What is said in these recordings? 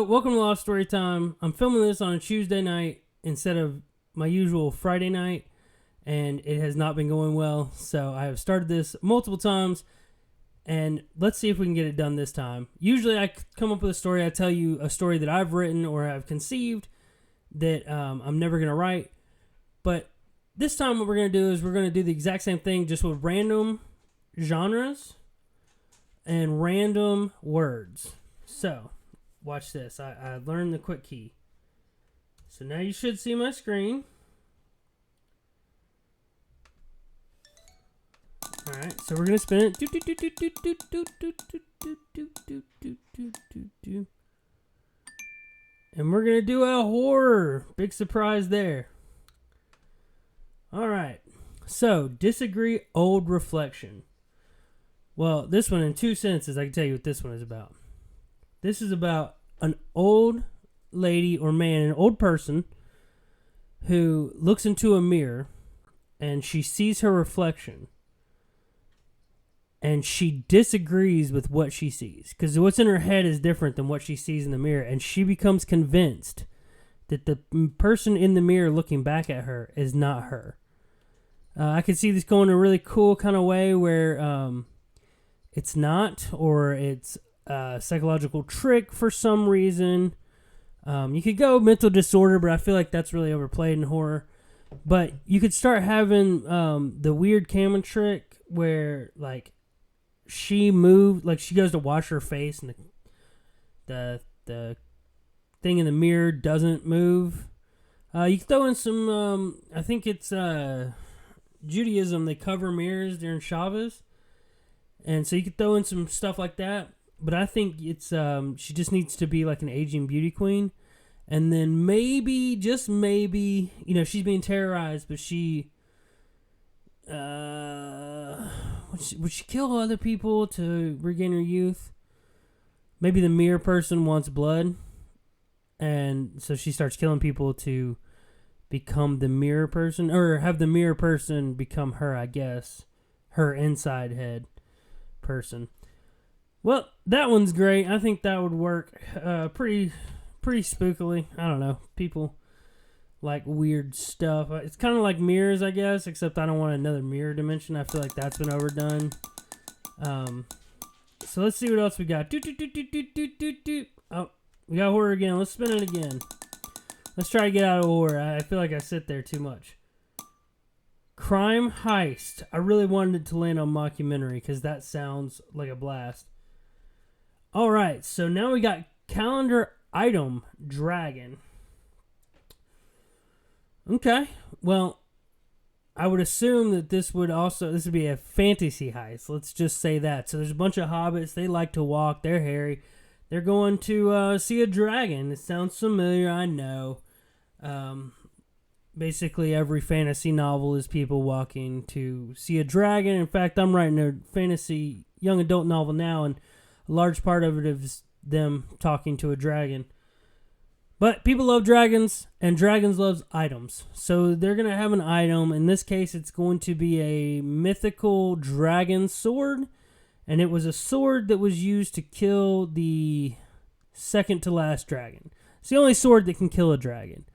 welcome to Lost Story Time. I'm filming this on a Tuesday night instead of my usual Friday night, and it has not been going well. So I have started this multiple times, and let's see if we can get it done this time. Usually I come up with a story. I tell you a story that I've written or I've conceived that I'm never going to write. But this time what we're going to do is we're going to do the exact same thing just with random genres and random words. So, watch this. I learned the quick key. So now you should see my screen. Alright, so we're going to spin it. And we're going to do a horror. Big surprise there. Alright, so disagree old reflection. Well, this one in 2 sentences, I can tell you what this one is about. This is about an old lady or man, an old person who looks into a mirror and she sees her reflection and she disagrees with what she sees because what's in her head is different than what she sees in the mirror, and she becomes convinced that the person in the mirror looking back at her is not her. I could see this going a really cool kind of way where it's not, or it's a psychological trick for some reason. You could go mental disorder, but I feel like that's really overplayed in horror. But you could start having the weird camera trick where, like, she moved, like she goes to wash her face and the thing in the mirror doesn't move. You can throw in some, I think it's Judaism, they cover mirrors during Shabbos. And so you could throw in some stuff like that. But I think it's she just needs to be like an aging beauty queen. And then maybe, just maybe, she's being terrorized, but she would she kill other people to regain her youth? Maybe the mirror person wants blood, and so she starts killing people to become the mirror person, or have the mirror person become her, I guess. Her inside head person. Well, that one's great. I think that would work pretty spookily. I don't know. People like weird stuff. It's kind of like mirrors, I guess, except I don't want another mirror dimension. I feel like that's been overdone. So let's see what else we got. Oh, we got horror again. Let's spin it again. Let's try to get out of horror. I feel like I sit there too much. Crime heist. I really wanted it to land on mockumentary because that sounds like a blast. Alright, so now we got calendar item dragon. Okay, well, I would assume that this would be a fantasy heist. Let's just say that. So there's a bunch of hobbits. They like to walk. They're hairy. They're going to see a dragon. It sounds familiar, I know. Basically, every fantasy novel is people walking to see a dragon. In fact, I'm writing a fantasy young adult novel now, and a large part of it is them talking to a dragon. But people love dragons, and dragons love items. So they're going to have an item. In this case, it's going to be a mythical dragon sword. And it was a sword that was used to kill the second to last dragon. It's the only sword that can kill a dragon.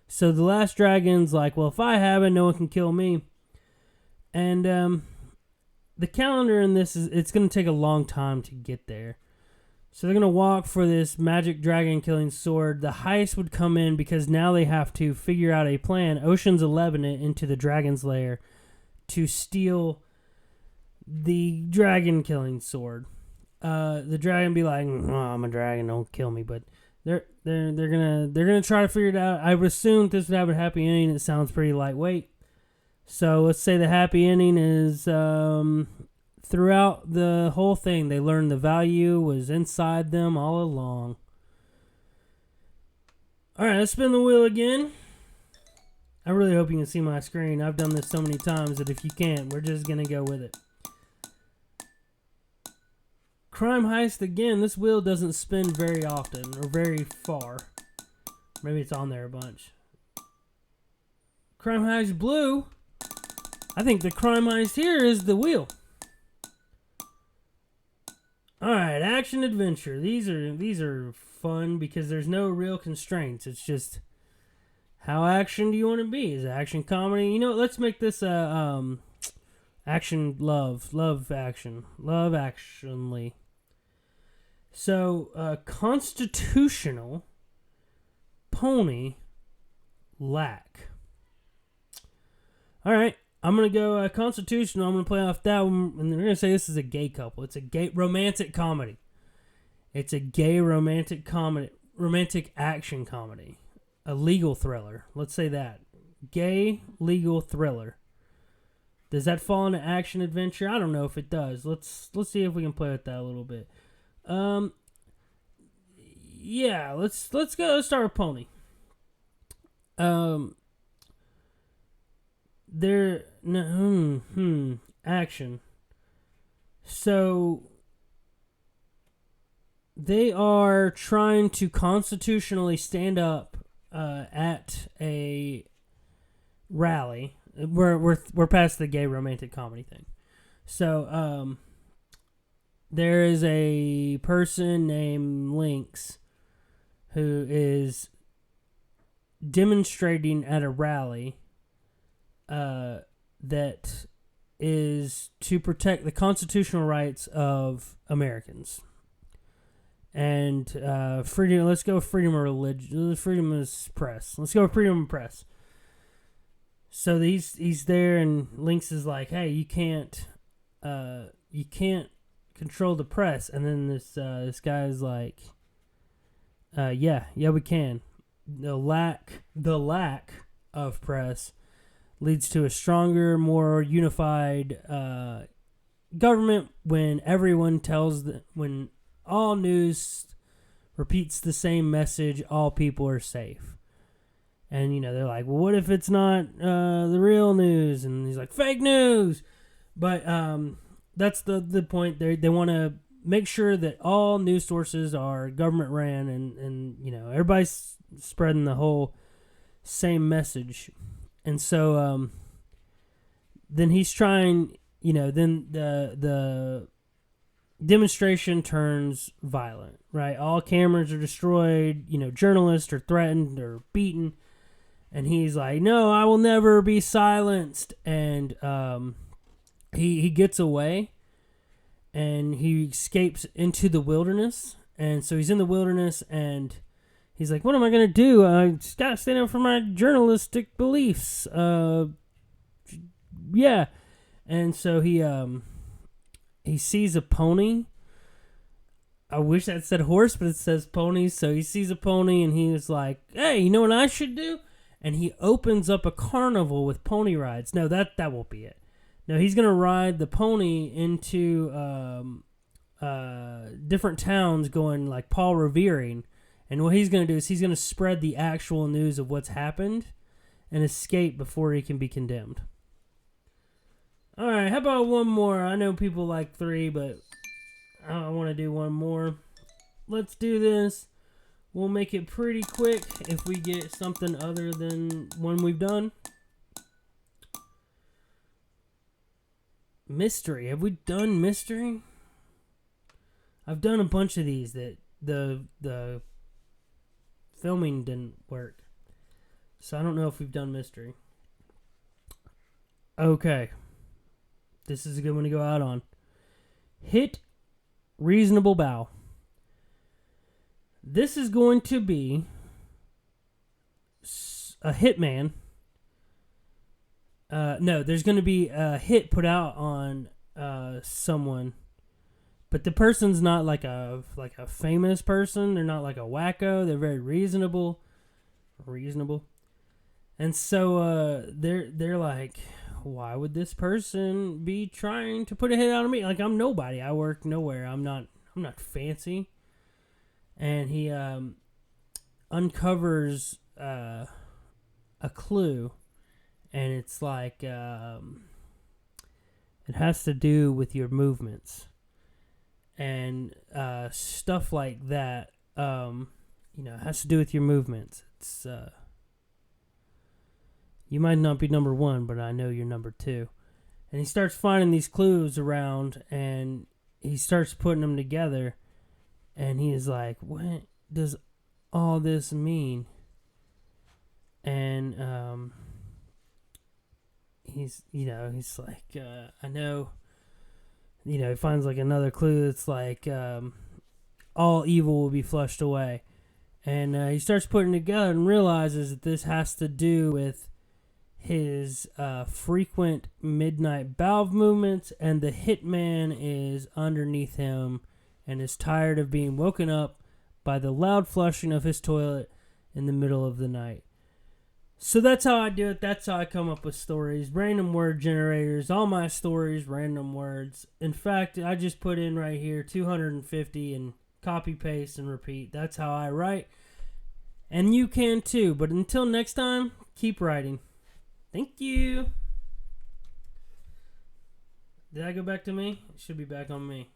So the last dragon's like, well, if I have it, no one can kill me. And the calendar in this it's going to take a long time to get there. So they're going to walk for this magic dragon killing sword. The heist would come in because now they have to figure out a plan. Ocean's 11 it into the dragon's lair to steal the dragon killing sword. The dragon be like, oh, I'm a dragon, don't kill me. But they're gonna try to figure it out. I would assume this would have a happy ending. It sounds pretty lightweight. So let's say the happy ending is throughout the whole thing, they learned the value was inside them all along. Alright, let's spin the wheel again. I really hope you can see my screen. I've done this so many times that if you can't, we're just going to go with it. Crime heist again. This wheel doesn't spin very often or very far. Maybe it's on there a bunch. Crime heist blue. I think the crime heist here is the wheel. Alright, action adventure. These are fun because there's no real constraints. It's just how action do you want to be? Is it action comedy? You know, let's make this action love actionly. So constitutional pony lack. All right, I'm gonna go constitutional. I'm gonna play off that one, and they're gonna say this is a gay couple. It's a gay romantic comedy. It's a gay romantic comedy, romantic action comedy, a legal thriller. Let's say that gay legal thriller. Does that fall into action adventure? I don't know if it does. Let's see if we can play with that a little bit. Yeah, let's go. Let's start with pony. Action. So they are trying to constitutionally stand up at a rally. We're past the gay romantic comedy thing. So there is a person named Lynx who is demonstrating at a rally that is to protect the constitutional rights of Americans. And freedom. Let's go with freedom of religion. Freedom of press. Let's go with freedom of press. So he's there, and Lynx is like, "Hey, you can't control the press." And then this guy is like, "Yeah, we can." The lack of press leads to a stronger, more unified government when when all news repeats the same message, all people are safe. And, you know, they're like, well, what if it's not the real news? And he's like, fake news! But that's the point. They want to make sure that all news sources are government ran and, you know, everybody's spreading the whole same message. And so then he's trying, you know, then the demonstration turns violent, right? All cameras are destroyed, you know, journalists are threatened or beaten, and he's like, no, I will never be silenced. And he gets away, and he escapes into the wilderness. And so he's in the wilderness, and he's like, what am I going to do? I just got to stand up for my journalistic beliefs. Yeah. And so he sees a pony. I wish that said horse, but it says pony. So he sees a pony, and he was like, hey, you know what I should do? And he opens up a carnival with pony rides. No, that won't be it. No, he's going to ride the pony into different towns going like Paul Revering. And what he's going to do is he's going to spread the actual news of what's happened and escape before he can be condemned. All right, how about one more? I know people like 3, but I want to do one more. Let's do this. We'll make it pretty quick if we get something other than one we've done. Mystery. Have we done mystery? I've done a bunch of these that the filming didn't work. So I don't know if we've done mystery. Okay. This is a good one to go out on. Hit reasonable bow. This is going to be a hitman. No, there's going to be a hit put out on someone, but the person's not like a famous person. They're not like a wacko. They're very reasonable, and so they're like, why would this person be trying to put a hit out on me? Like, I'm nobody. I work nowhere. I'm not fancy. And he uncovers a clue, and it's like it has to do with your movements and stuff like that. It has to do with your movements. It's you might not be number 1, but I know you're number 2. And he starts finding these clues around, and he starts putting them together. And he is like, what? does all this mean? And he's like, I know. He finds like another clue that's like, all evil will be flushed away. And he starts putting it together and realizes that this has to do with his frequent midnight bowel movements, and the hitman is underneath him and is tired of being woken up by the loud flushing of his toilet in the middle of the night. So that's how I do it. That's how I come up with stories. Random word generators. All my stories, random words. In fact, I just put in right here 250 and copy, paste, and repeat. That's how I write. And you can too. But until next time, keep writing. Thank you. Did I go back to me? It should be back on me.